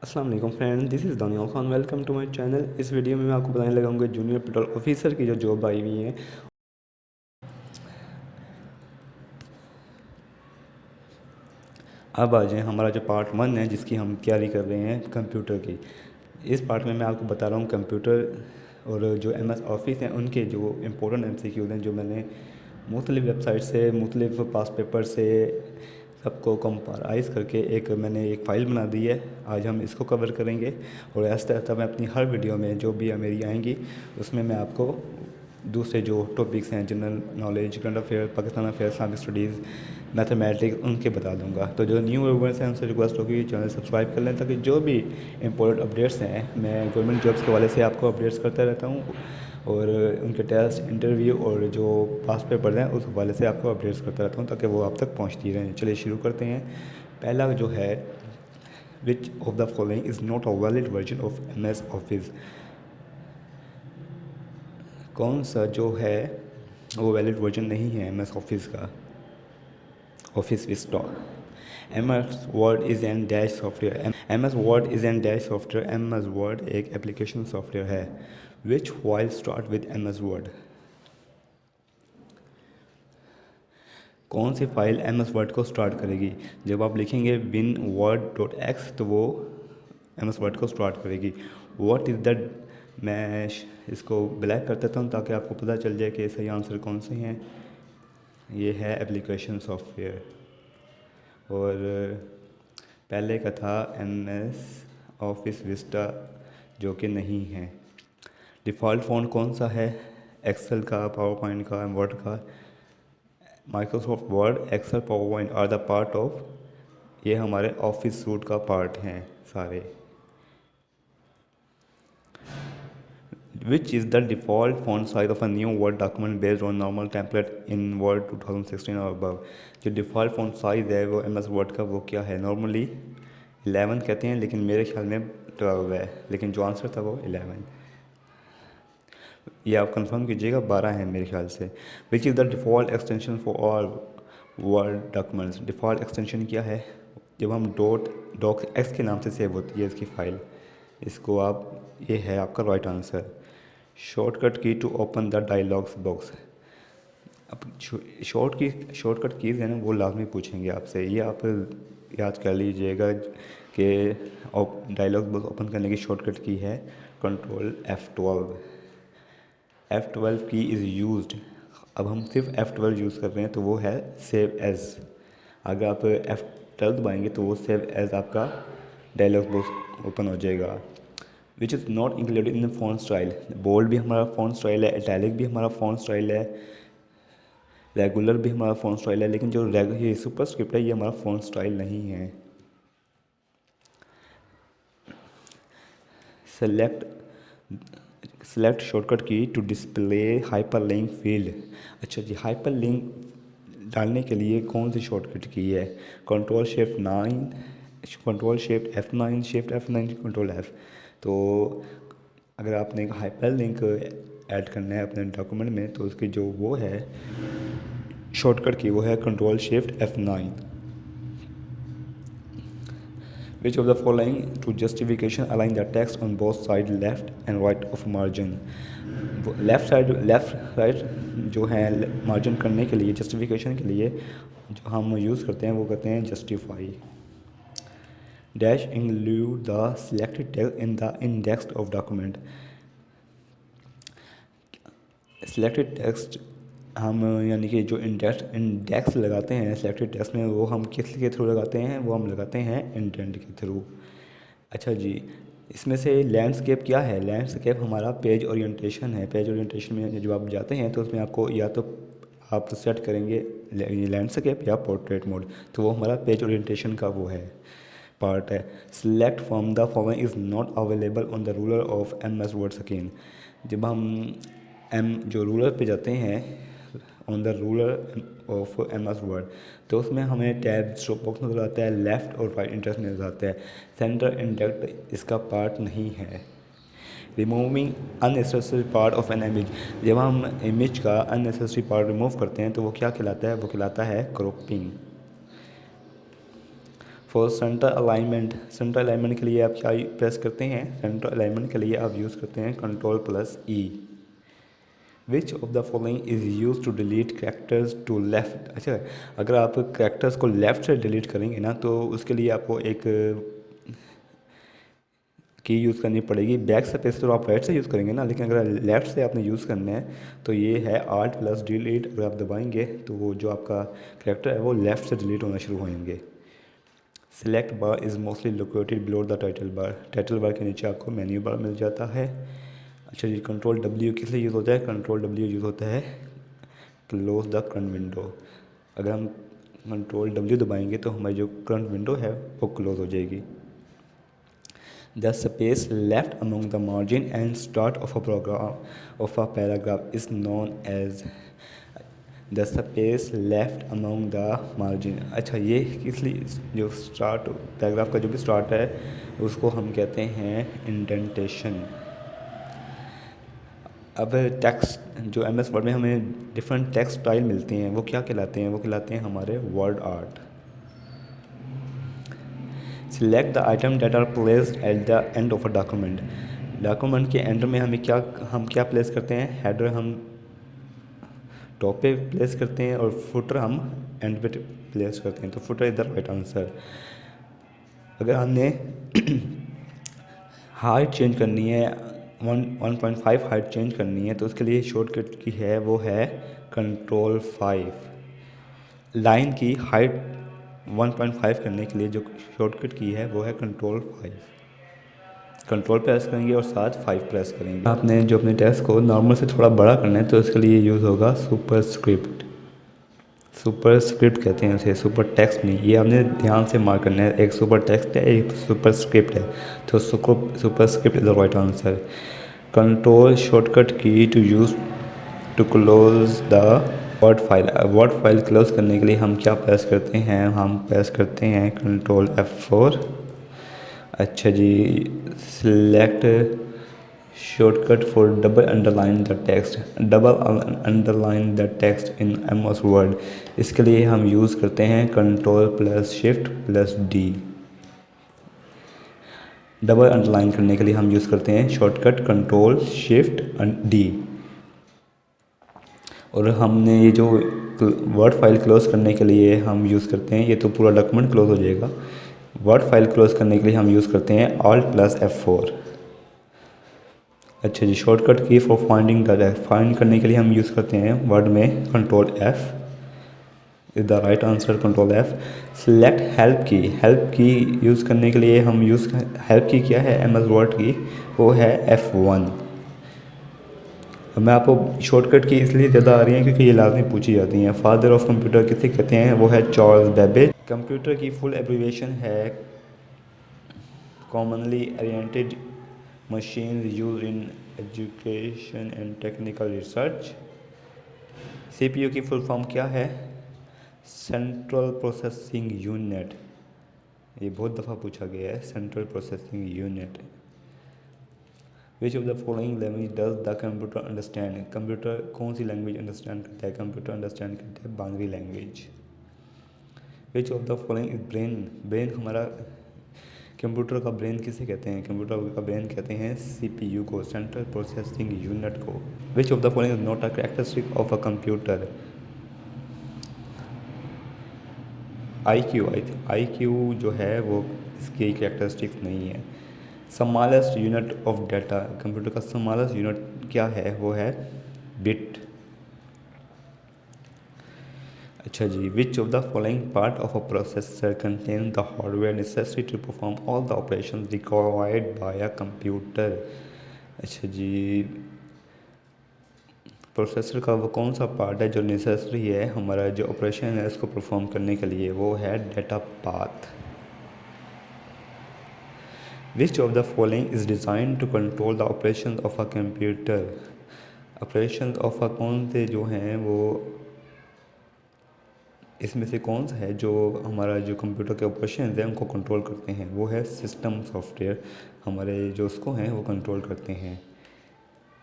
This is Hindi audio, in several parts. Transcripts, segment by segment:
अस्सलाम वालेकुम friend, this is Daniyal Khan. Welcome to my channel. इस वीडियो में मैं आपको बताने लगा हूँ जूनियर पेट्रोल ऑफिसर की जो जॉब आई हुई है। अब आ जाए हमारा जो पार्ट 1 है जिसकी हम तैयारी कर रहे हैं कंप्यूटर की। इस पार्ट में मैं आपको बता रहा हूँ कंप्यूटर और जो MS ऑफिस हैं उनके जो इम्पोर्टेंट MCQs हैं, जो मैंने मुख्तलिफ़ वेबसाइट से, मुख्तलिफ़ पास पेपर से सबको कंपाराइज़ करके मैंने एक फ़ाइल बना दी है। आज हम इसको कवर करेंगे और ऐसा ऐसा मैं अपनी हर वीडियो में जो भी मेरी आएंगी उसमें मैं आपको दूसरे जो टॉपिक्स हैं, general knowledge, current affair, Pakistan affair, Islamic studies, mathematics, उनके बता दूंगा। तो जो न्यू व्यूअर्स हैं उनसे रिक्वेस्ट होगी चैनल सब्सक्राइब कर लें, ताकि जो भी इंपॉर्टेंट अपडेट्स हैं मैं गवर्नमेंट जॉब्स के हवाले से आपको अपडेट्स करता रहता हूँ, और उनके टेस्ट, इंटरव्यू और जो पास पेपर हैं उस हवाले से आपको अपडेट्स करता रहता हूँ, ताकि वो आप तक पहुँचती रहें। चलिए शुरू करते हैं। पहला जो है, which of the following is not a valid version of MS office. कौन सा जो है वो वैलिड वर्जन नहीं है MS ऑफिस का? Office Vista. MS word is an dash software. MS word is an dash software. MS word एक एप्लीकेशन सॉफ्टवेयर है। Which file start with MS word? कौन सी फाइल MS वर्ड को स्टार्ट करेगी? जब आप लिखेंगे winword.x तो वो MS वर्ड को स्टार्ट करेगी। व्हाट इज़ द, मैं इसको ब्लैक कर देता हूँ ताकि आपको पता चल जाए कि सही आंसर कौन से हैं। ये है एप्लीकेशन सॉफ्टवेयर। और पहले का था MS ऑफिस विस्टा, जो कि नहीं है। डिफ़ॉल्ट फ़ॉन्ट कौन सा है? एक्सेल का, पावर पॉइंट का, वर्ड का। Microsoft Word, Excel, PowerPoint are the part of, ये हमारे ऑफिस सूट का पार्ट हैं सारे। Which is the default font size of a new Word document based on normal template in Word 2016 और अबव? जो डिफ़ॉल्ट फॉन्ट साइज़ है वो MS वर्ड का वो क्या है? नॉर्मली 11 कहते हैं, लेकिन मेरे ख्याल में 12 है, लेकिन जो आंसर था वो 11। ये आप कंफर्म कीजिएगा, 12 है मेरे ख्याल से। विच is the default extension for all word documents? Default extension क्या है? जब हम डॉक एक्स के नाम से सेव होती है इसकी फ़ाइल, इसको आप, ये है आपका right answer. Shortcut key to open the dialogs box. अब शॉर्टकट कीज़ है ना, वो लाजमी पूछेंगे आपसे। ये आप याद कर लीजिएगा कि डायलॉग बॉक्स ओपन करने की शॉर्टकट की है कंट्रोल F12। F12 की इज़ यूज्ड। अब हम सिर्फ F12 यूज़ कर रहे हैं तो वो है सेव एज़। अगर आप F12 दबाएंगे तो वो सेव एज़ आपका डायलॉग बॉक्स ओपन हो जाएगा। Which is not included in font style. Bold भी हमारा फ़ॉन्ट स्टाइल है, इटैलिक भी हमारा फ़ॉन्ट स्टाइल है, रेगुलर भी हमारा फ़ॉन्ट स्टाइल है, लेकिन जो ये सुपरस्क्रिप्ट है ये हमारा फ़ॉन्ट स्टाइल नहीं है। Select select shortcut key to display hyperlink field. अच्छा जी, हाइपरलिंक डालने के लिए कौन सी शॉर्टकट की है? Control shift 9, control shift F9, shift F9, control F। तो अगर आपने हाइपरलिंक ऐड करना है अपने डॉक्यूमेंट में तो उसकी जो वो है शॉर्टकट की, वो है control shift F9। Which of the following to justification align the text on both sides left and right of margin? Left right जो है मार्जिन करने के लिए, जस्टिफिकेशन के लिए जो हम यूज़ करते हैं वो कहते हैं justify. Dash include the selected text in the index of document. Selected text हम, यानी कि जो इंडेक्स लगाते हैं सिलेक्टेड टेक्स्ट में, वो हम किस के थ्रू लगाते हैं? वो हम लगाते हैं इंडेंट के थ्रू। अच्छा जी, इसमें से लैंडस्केप क्या है? लैंडस्केप हमारा पेज ओरिएंटेशन है। पेज ओरिएंटेशन में जब आप जाते हैं तो उसमें आपको या तो आप सेट करेंगे लैंडस्केप या पोर्ट्रेट मोड, तो वो हमारा पेज ओरिएंटेशन का वो है, पार्ट है। Select from the following is not available on the ruler of MS word screen. जब हम जो रूलर पे जाते हैं, on the ruler of MS word, तो उसमें हमें टैब स्ट्रोक बॉक्स नज़र आता है, लेफ़्ट और राइट इंटरेस्ट नज़र आता है। सेंटर इंडेक्ट इसका पार्ट नहीं है। Removing unnecessary part of an image. जब हम इमेज का अननेसेसरी पार्ट रिमूव करते हैं तो वो क्या कहलाता है? वो कहलाता है क्रॉपिंग। फॉर सेंटर अलाइनमेंट के लिए आप क्या प्रेस करते हैं? सेंटर अलाइनमेंट के लिए आप यूज़ करते हैं Ctrl+E। Which of the following is use to delete characters to left. अच्छा, अगर आप करेक्टर्स को लेफ़्ट से डिलीट करेंगे ना तो उसके लिए आपको एक की यूज़ करनी पड़ेगी। बैक स्पेस तो आप राइट से यूज़ करेंगे ना, लेकिन अगर लेफ़्ट से आपने यूज़ करना है तो ये है Alt+Delete। अगर आप दबाएंगे तो वो जो आपका करेक्टर है वो लेफ़्ट से डिलीट होना शुरू होंगे। Select bar is mostly located below the title bar. Title bar के नीचे आपको मेन्यू बार मिल जाता है। अच्छा जी, Ctrl+W किस लिए यूज़ होता है? Ctrl+W यूज़ होता है क्लोज द करंट विंडो। अगर हम Ctrl+W दबाएंगे तो हमारी जो करंट विंडो है वो क्लोज हो जाएगी। The space left among the margin and start of a paragraph is known as the space left among the margin। अच्छा, ये किस लिए, जो स्टार्ट पैराग्राफ का जो भी स्टार्ट है उसको हम कहते हैं इंडेंटेशन। अब टेक्स्ट जो MS वर्ड में हमें डिफरेंट टेक्स्ट स्टाइल मिलती हैं वो क्या कहलाते हैं? वो कहलाते हैं हमारे WordArt. Select the item that are placed at the end of a document. Document के एंड में हम क्या प्लेस करते हैं? हेडर हम टॉप पे प्लेस करते हैं और फुटर हम एंड पे प्लेस करते हैं, तो footer is the right answer. अगर हमने हाइट चेंज करनी है 1.5 हाइट चेंज करनी है तो उसके लिए शॉर्टकट की है वो है Ctrl+5। लाइन की हाइट 1.5 करने के लिए जो शॉर्टकट की है वो है Ctrl+5। कंट्रोल प्रेस करेंगे और साथ 5 प्रेस करेंगे। आपने जो अपने टेक्स्ट को नॉर्मल से थोड़ा बड़ा करना है तो इसके लिए यूज़ होगा सुपरस्क्रिप्ट। सुपरस्क्रिप्ट कहते हैं उसे, सुपर टेक्स्ट नहीं। ये आपने ध्यान से मार्क करना है, एक सुपर टेक्स्ट है एक सुपरस्क्रिप्ट है, तो superscript is the right answer. Control shortcut key to use to close the word file. Word file close करने के लिए हम क्या प्रेस करते हैं? हम प्रेस करते हैं Ctrl+F4। अच्छा जी, select shortcut for double underline the text. Double underline the text in MS word, इसके लिए हम यूज़ करते हैं Ctrl+Shift+D। डबल अंडरलाइन करने के लिए हम यूज़ करते हैं शॉर्टकट Ctrl+Shift+D। और हमने ये जो वर्ड फाइल क्लोज करने के लिए हम यूज़ करते हैं, ये तो पूरा डॉक्यूमेंट क्लोज हो जाएगा। वर्ड फाइल क्लोज करने के लिए हम यूज़ करते हैं Alt+F4। अच्छा जी, shortcut key for finding the find करने के लिए हम यूज़ करते हैं वर्ड में Ctrl+F is the right answer, Ctrl+F। Select help की यूज़ करने के लिए हम हेल्प की क्या है MS वर्ड की, वो है F1। मैं आपको शॉर्टकट की इसलिए ज़्यादा आ रही हैं क्योंकि ये लाजमी पूछी जाती हैं। फादर ऑफ कंप्यूटर किसे कहते हैं? वो है चार्ल्स बेबेज। कंप्यूटर की फुल एब्रीविएशन है commonly oriented machine use in education and technical research. CPU की फुल फॉर्म क्या है? Central processing unit. ये बहुत दफ़ा पूछा गया है, central processing unit. Which of the following language does the computer understand. Computer कौन सी लैंग्वेज अंडरस्टैंड करता है? कंप्यूटर अंडरस्टैंड करता है binary language. Which of the following is brain हमारा कंप्यूटर का ब्रेन किसे कहते हैं? कंप्यूटर का ब्रेन कहते हैं CPU को, सेंट्रल प्रोसेसिंग यूनिट को। Which of the following is not a characteristic of a computer. IQ जो है वो इसकी कैरेक्टरिस्टिक नहीं है। Smallest unit of data, computer का स्मॉलेस्ट यूनिट क्या है? वो है बिट। अच्छा जी, which of the following part of a processor contain the hardware necessary to perform all the operation required by a computer. अच्छा जी, प्रोसेसर का वो कौन सा पार्ट है जो नेसेसरी है हमारा जो ऑपरेशन है इसको परफॉर्म करने के लिए? वो है data path. Which of the following is design to control the operation of a computer. Operation of a कौन से जो हैं वो, इसमें से कौन सा है जो हमारा जो कंप्यूटर के ऑपरेशन हैं उनको कंट्रोल करते हैं? वो है सिस्टम सॉफ्टवेयर, हमारे जो उसको हैं वो कंट्रोल करते हैं।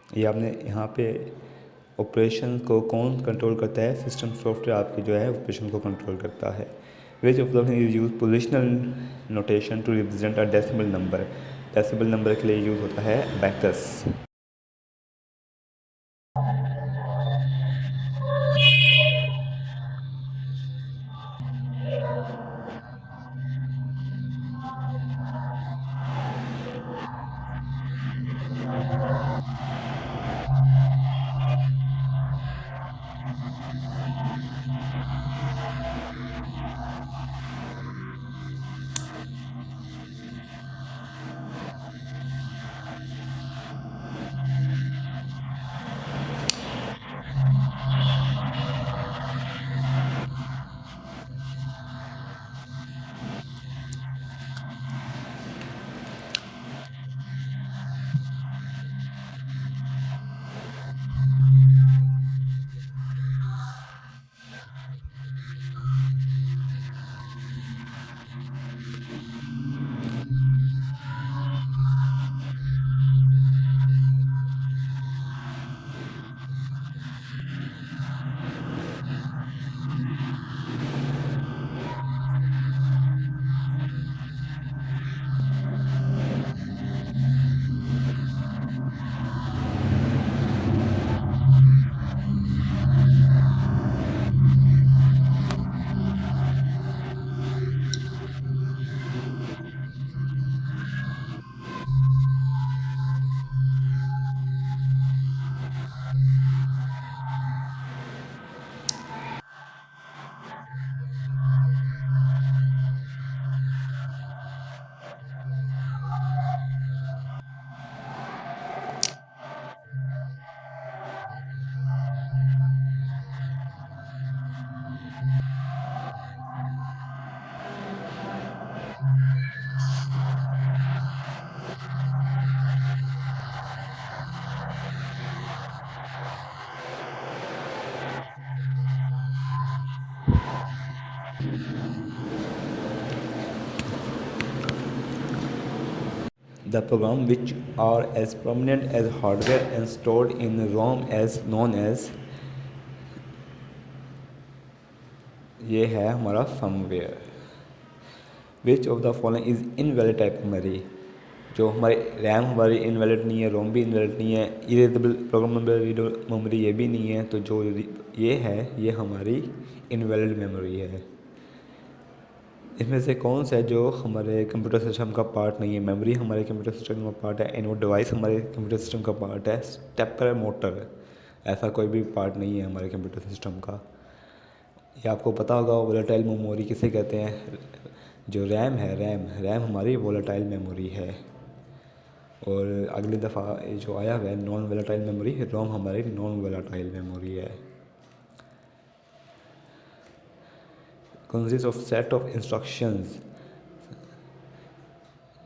ये आपने यहाँ पे ऑपरेशन को कौन कंट्रोल करता है? सिस्टम सॉफ्टवेयर आपके जो है ऑपरेशन को कंट्रोल करता है। Which of the is use positional notation to represent a decimal number. Decimal number के लिए यूज़ होता है बैकस। The program which are as prominent as hardware and stored in ROM as known as, ये है हमारा firmware. Which of the following is invalid type memory. जो हमारी रैम हमारी इनवैलिड नहीं है, रोम भी इनवैलिड नहीं है, इरेजेबल प्रोग्राम मेमोरी ये भी नहीं है, तो जो ये है ये हमारी इनवैलिड मेमोरी है। इसमें से कौन सा है जो हमारे कंप्यूटर सिस्टम का पार्ट नहीं है। मेमोरी हमारे कंप्यूटर सिस्टम का पार्ट है, इनपुट डिवाइस हमारे कंप्यूटर सिस्टम का पार्ट है, स्टेपर मोटर ऐसा कोई भी पार्ट नहीं है हमारे कंप्यूटर सिस्टम का। ये आपको पता होगा वोलेटाइल मेमोरी किसे कहते हैं। जो रैम है, रैम हमारी वोलेटाइल मेमोरी है। और अगली दफ़ा जो आया हुआ है नॉन वोलेटाइल मेमोरी, रोम हमारी नॉन वोलेटाइल मेमोरी है। Consist of set of instructions.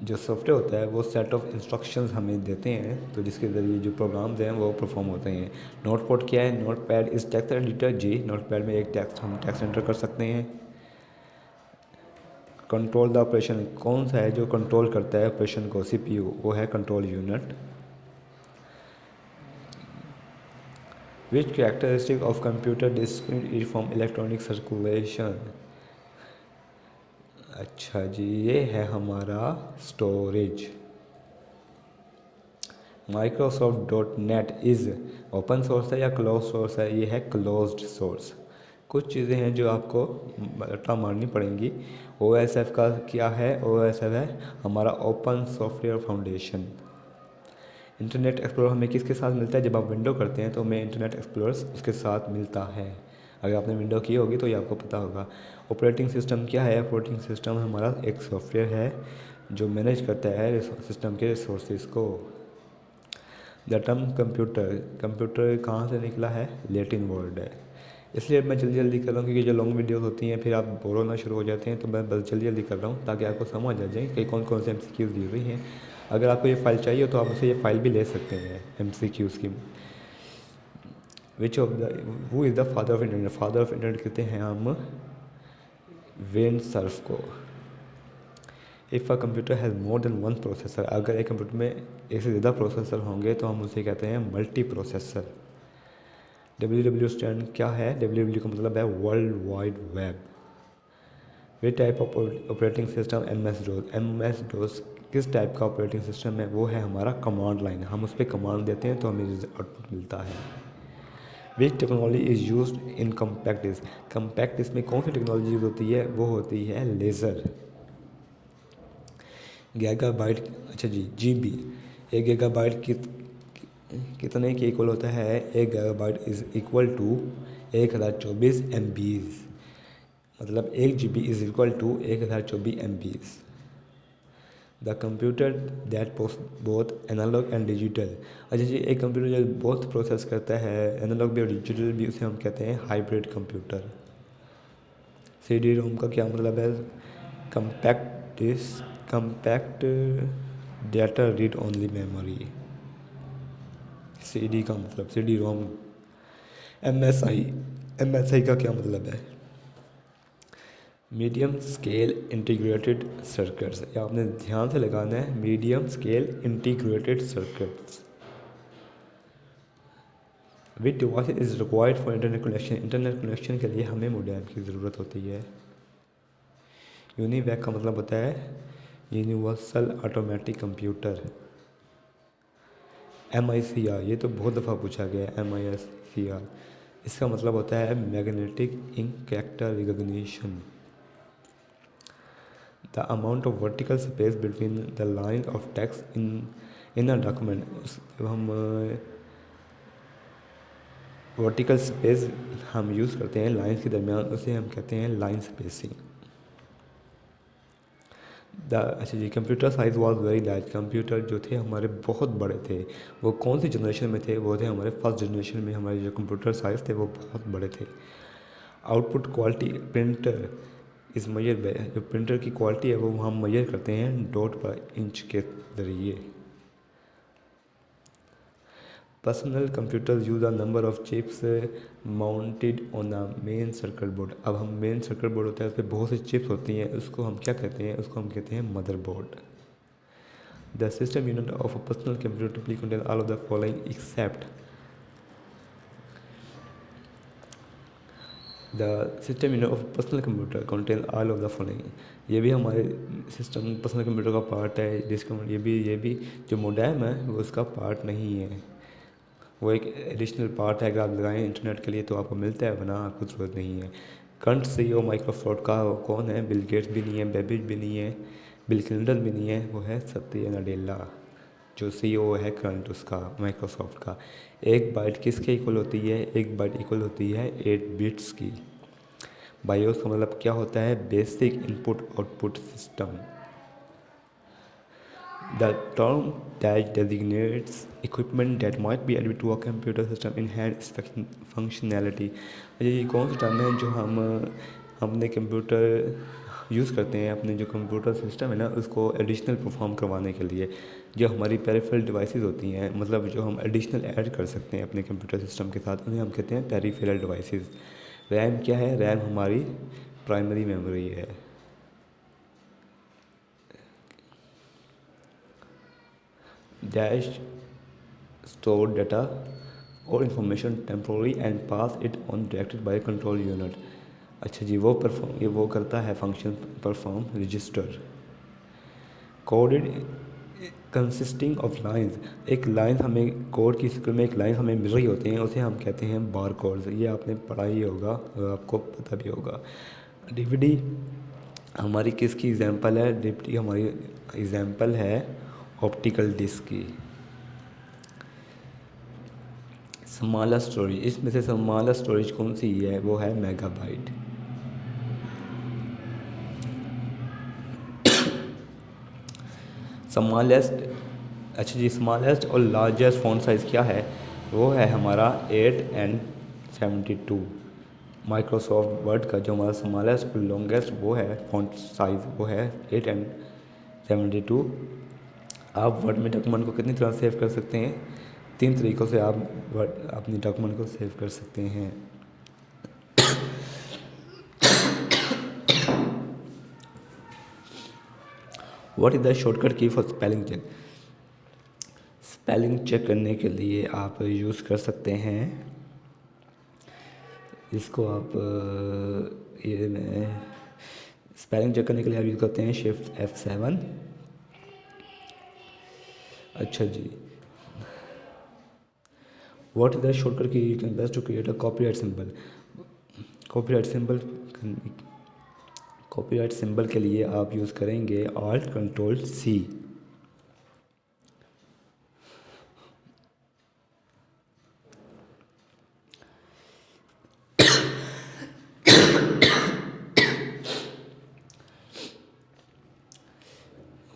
जो सॉफ्टवेयर होता है वो सेट ऑफ इंस्ट्रक्शंस हमें देते हैं, तो जिसके ज़रिए जो प्रोग्राम्स हैं वो परफॉर्म होते हैं। नोटपैड क्या है? नोटपैड इस टेक्स्ट एडिटर जी। नोटपैड में एक हम टेक्स्ट एंटर कर सकते हैं। कंट्रोल द ऑपरेशन कौन सा है जो कंट्रोल करता है ऑपरेशन को? सीपीयू, वो है control unit. Which characteristic of computer distinguish from electronic circulation. अच्छा जी, ये है हमारा storage. Microsoft.net is open source है या क्लोज सोर्स है? ये है क्लोज्ड सोर्स। कुछ चीज़ें हैं जो आपको रट्टा मारनी पड़ेंगी। OSF का क्या है? OSF है हमारा open software foundation. Internet explorer हमें किसके साथ मिलता है? जब आप विंडो करते हैं तो हमें इंटरनेट एक्सप्लोरर उसके साथ मिलता है। अगर आपने विंडो की होगी तो ये आपको पता होगा। ऑपरेटिंग सिस्टम क्या है? ऑपरेटिंग सिस्टम हमारा एक सॉफ्टवेयर है जो मैनेज करता है सिस्टम के रिसोर्सेज को। द टर्म कंप्यूटर कहाँ से निकला है? लैटिन वर्ड है। इसलिए मैं जल्दी जल्दी कर रहा हूँ क्योंकि जो लॉन्ग वीडियोस होती हैं फिर आप बोर होना शुरू हो जाते हैं, तो मैं बस जल्दी जल्दी कर रहा हूँ ताकि आपको समझ आ जाए कि कौन कौन से MCQs दी हुई हैं। अगर आपको ये फ़ाइल चाहिए तो आप उसे ये फ़ाइल भी ले सकते हैं MCQs की। विच of the who is the father of internet? Father of internet कहते हैं हम वेन सर्फ को। If a computer has more than one processor, अगर एक कंप्यूटर में एक से ज़्यादा प्रोसेसर होंगे तो हम उसे कहते हैं मल्टी प्रोसेसर। WWW स्टैंड क्या है? WWW का मतलब है world wide web. Way type of operating system MS डोस किस टाइप का ऑपरेटिंग सिस्टम है? वो है हमारा कमांड लाइन। हम उस पर कमांड देते हैं तो हमें आउटपुट मिलता है। Which technology is used in compact disc? Compact disc में कौन सी टेक्नोलॉजी यूज होती है? वो होती है लेज़र। गीगाबाइट, अच्छा जी, GB। एक गीगाबाइट कितने के इक्वल होता है? एक gigabyte is equal to 1024 MBs, मतलब 1 GB is equal to 1024 MBs। The computer that both analogue and digital, अच्छा जी, एक कंप्यूटर जो बोथ प्रोसेस करता है, एनालॉग भी और डिजिटल भी, उसे हम कहते हैं हाइब्रिड कंप्यूटर। CD-ROM का क्या मतलब है? Compact data read only memory. CD का मतलब CD-ROM। MSI का क्या मतलब है? Medium scale integrated circuits. ये आपने ध्यान से लगाना है, medium scale integrated circuits. Which device is required for internet connection? Internet connection के लिए हमें मोडेम की ज़रूरत होती है। यूनिवैक का मतलब होता है यूनिवर्सल ऑटोमेटिक कंप्यूटर। MICR, ये तो बहुत दफ़ा पूछा गया है। MICR इसका मतलब होता है magnetic ink character recognition. The amount of vertical space between the line of text in a document. जब हम वर्टिकल स्पेस हम यूज़ करते हैं लाइन्स के दरमियान, उसे हम कहते हैं लाइन स्पेसिंग। अच्छा जी, computer size was very large. Computer जो थे हमारे बहुत बड़े थे। वो कौन सी जनरेशन में थे? वो थे हमारे फर्स्ट जनरेशन में। हमारे जो कंप्यूटर साइज़ थे वो बहुत बड़े थे। आउटपुट क्वालिटी प्रिंटर इस मेजर बाय, जो प्रिंटर की क्वालिटी है वो हम मेजर करते हैं डॉट पर इंच के ज़रिए। Personal computers use a number of chips mounted on a main circuit board. अब हम मेन सर्किट बोर्ड होता है, उस पर बहुत सी चिप्स होती हैं, उसको हम क्या कहते हैं? उसको हम कहते हैं motherboard. The system unit of a personal computer typically contain all of the following except. The system unit of personal computer contain all of the following. ये भी हमारे सिस्टम पर्सनल कंप्यूटर का पार्ट है। जिसका ये भी जो मोडेम है वो उसका पार्ट नहीं है, वो एक एडिशनल पार्ट है। अगर आप लगाएं इंटरनेट के लिए तो आपको मिलता है, वरना आपको ज़रूरत नहीं है। करंट CEO माइक्रोसॉफ्ट का कौन है? बिल गेट्स भी नहीं है, बेबिज भी नहीं है, बिल क्लिंटन भी नहीं है, वो है सत्या नडेला जो CEO है करंट उसका माइक्रोसॉफ्ट का। एक बाइट किसके इक्वल होती है? एक बाइट इक्वल होती है 8 बिट्स की। बायोस का मतलब क्या होता है? Basic input output system. The term that designates equipment that might be added to a computer system enhance functionality। ये कौन सा टर्म है जो हम अपने कंप्यूटर यूज़ करते हैं, अपने जो कंप्यूटर सिस्टम है ना उसको एडिशनल परफॉर्म करवाने के लिए? जो हमारी पेरिफेरल डिवाइसेस होती हैं, मतलब जो हम एडिशनल ऐड कर सकते हैं अपने कंप्यूटर सिस्टम के साथ, उन्हें हम कहते हैं पेरिफेरल डिवाइसेस। रैम क्या है? रैम हमारी प्राइमरी मेमोरी है। Dash store data or information temporarily and pass it on directed by control unit। अच्छा जी, वो करता है function perform register. Coded consisting of lines. एक लाइन हमें कोड की शक्ल में एक लाइन हमें मिल रही होती है, उसे हम कहते हैं बार कोड्स। ये आपने पढ़ा ही होगा और आपको पता भी होगा। DVD हमारी किसकी एग्जांपल है? DVD हमारी एग्जांपल है ऑप्टिकल डिस्क की। स्मॉलेस्ट स्टोरेज, इसमें से स्मॉलेस्ट स्टोरेज कौन सी है? वो है मेगाबाइट। स्मॉलेस्ट, अच्छा जी, स्मॉलेस्ट और लार्जेस्ट फ़ॉन्ट साइज़ क्या है? वो है हमारा 8 and 72। माइक्रोसॉफ्ट वर्ड का जो हमारा स्मॉलेस्ट और लॉन्गेस्ट वो है फ़ॉन्ट साइज़, वो है 8 and 72। आप वर्ड में डॉक्यूमेंट को कितनी तरह सेव कर सकते हैं? 3 तरीक़ों से आप अपनी डॉक्यूमेंट को सेव कर सकते हैं। What is the shortcut key for spelling check? Spelling check करने के लिए आप यूज़ कर सकते हैं इसको। आप ये मैं स्पेलिंग चेक करने के लिए आप यूज़ करते हैं शिफ्ट F7। अच्छा जी, what is the shortcut key you can best to create a copyright symbol. Copyright symbol copyright symbol के लिए आप यूज़ करेंगे Alt Control C।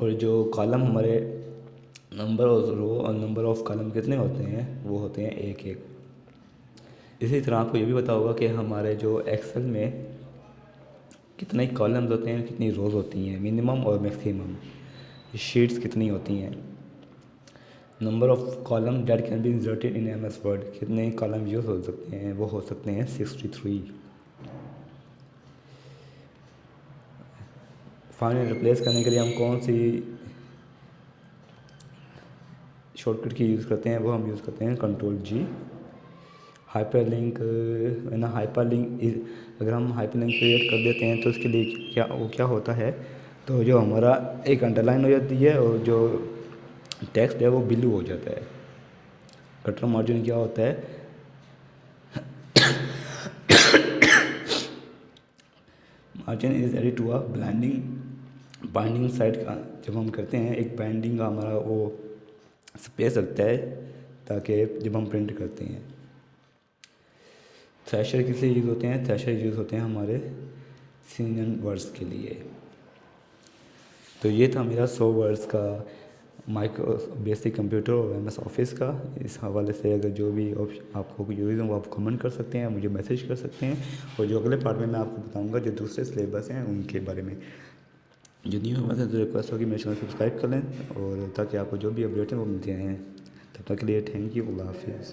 और जो कॉलम हमारे नंबर ऑफ रो और नंबर ऑफ कॉलम कितने होते हैं, वो होते हैं एक एक। इसी तरह आपको ये भी पता होगा कि हमारे जो एक्सेल में कितने कॉलम्स होते हैं, कितनी रोज़ होती हैं, मिनिमम और मैक्सिमम, शीट्स कितनी होती हैं। Number of column date can be inserted in MS word, कितने कॉलम यूज़ हो सकते हैं, वो हो सकते हैं 63। फाइनल रिप्लेस करने के लिए हम कौन सी शॉर्टकट की यूज़ करते हैं, वो हम यूज़ करते हैं Ctrl G। हाइपरलिंक ना, हाइपरलिंक अगर हम हाइपरलिंक क्रिएट कर देते हैं तो उसके लिए क्या होता है, तो जो हमारा एक अंडरलाइन हो जाती है और जो टेक्स्ट है वो ब्लू हो जाता है। कटर मार्जिन क्या होता है, margin is added to a binding side का, जब हम करते हैं एक बाइंडिंग का हमारा वो स्पेस लगता है ताकि जब हम प्रिंट करते हैं। थ्रेशर किस लिए यूज़ होते हैं, थ्रेशर यूज़ होते हैं हमारे सीनियन वर्ड्स के लिए। तो ये था मेरा 100 वर्ड्स का माइक्रो बेसिक कंप्यूटर और MS ऑफिस का। इस हवाले से अगर जो भी आपको यूज़ हो वो आप कमेंट कर सकते हैं, मुझे मैसेज कर सकते हैं। और जो अगले पार्ट में मैं आपको बताऊंगा जो दूसरे सिलेबस हैं उनके बारे में। जो न्यू हमारे तो रिक्वेस्ट होगी मेरे चैनल सब्सक्राइब कर लें और ताकि आपको जो भी अपडेट है वो मिलते रहें। तब तक के लिए थैंक यू, अल्लाह हाफिज़।